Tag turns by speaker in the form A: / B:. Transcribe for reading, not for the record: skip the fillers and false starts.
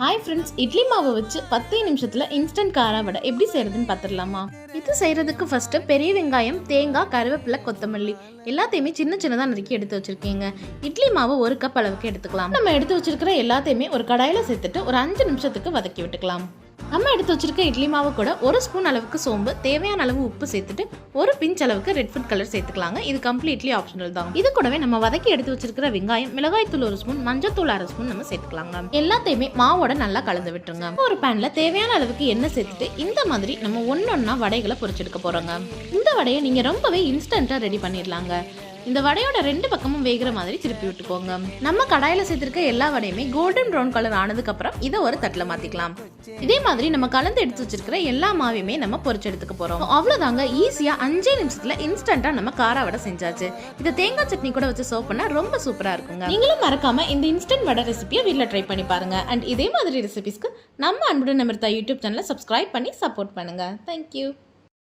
A: Hi friends, idli மாவை வச்சு 10 நிமிஷத்தில் இன்ஸ்டன்ட் காரா வடை எப்படி செய்யறதுன்னு பார்த்துடலாமா? இது செய்யறதுக்கு ஃபர்ஸ்ட் பெரிய வெங்காயம், தேங்காய், கருவேப்பிலை, கொத்தமல்லி எல்லாத்தையுமே சின்ன சின்னதாக நறுக்கி எடுத்து வச்சிருக்கீங்க. இட்லி மாவு 1 கப் அளவுக்கு எடுத்துக்கலாம். நம்ம எடுத்து வச்சிருக்கிற எல்லாத்தையுமே ஒரு கடாயில் சேர்த்துட்டு ஒரு 5 நிமிஷத்துக்கு வதக்கி விட்டுக்கலாம். நம்ம எடுத்து வச்சிருக்க இட்லி மாவு கூட 1 ஸ்பூன் அளவுக்கு சோம்பு, தேவையான அளவு உப்பு சேர்த்துட்டு 1 பிஞ்ச் அளவுக்கு ரெட் ஃபுட் கலர் சேர்த்துக்கலாங்க. இது கம்ப்ளீட்லி ஆப்ஷனல் தான். இது கூடவே நம்ம வதக்கி எடுத்து வச்சிருக்கிற வெங்காயம், மிளகாய் தூள் 1 ஸ்பூன், மஞ்சள் தூள் 1/2 ஸ்பூன் நம்ம சேர்த்துக்கலாங்க. எல்லாத்தையுமே மாவோட நல்லா கலந்து விட்டுருங்க. ஒரு பேன்ல தேவையான அளவுக்கு எண்ணெய் சேர்த்துட்டு இந்த மாதிரி நம்ம ஒன்னொன்னா வடைகளை பொரிச்செடுக்க போறோங்க. இந்த வடையை நீங்க ரொம்பவே இன்ஸ்டன்ட்டா ரெடி பண்ணிடலாங்க. இந்த வடையோட 2 பக்கமும் வேகிற மாதிரி திருப்பி விட்டுக்கோங்க. நம்ம கடாயில சேர்த்திருக்க எல்லா வடையுமே கோல்டன் ப்ரௌன் கலர் ஆனதுக்கு அப்புறம் இதை ஒரு தட்டுல மாத்திக்கலாம். இதே மாதிரி நம்ம கலந்து எடுத்து வச்சிருக்கிற எல்லா மாவையுமே நம்ம பொரிச்சு எடுத்துக்க போறோம். அவ்வளவுதாங்க, ஈஸியா 5 நிமிஷத்துல இன்ஸ்டன்ட்டா நம்ம காரா வடை செஞ்சாச்சு. இதை தேங்காய் சட்னி கூட வச்சு சர்வ் பண்ணா ரொம்ப சூப்பரா இருக்குங்க. நீங்களும் மறக்காம இந்த இன்ஸ்டன்ட் வடை ரெசிபியை வீட்ல ட்ரை பண்ணி பாருங்க. அண்ட் இதே மாதிரி ரெசிபிஸ்க்கு நம்ம அன்புடன் அமிர்தா யூடியூப் சேனலை சப்ஸ்கிரைப் பண்ணி சப்போர்ட் பண்ணுங்க. தேங்க்யூ.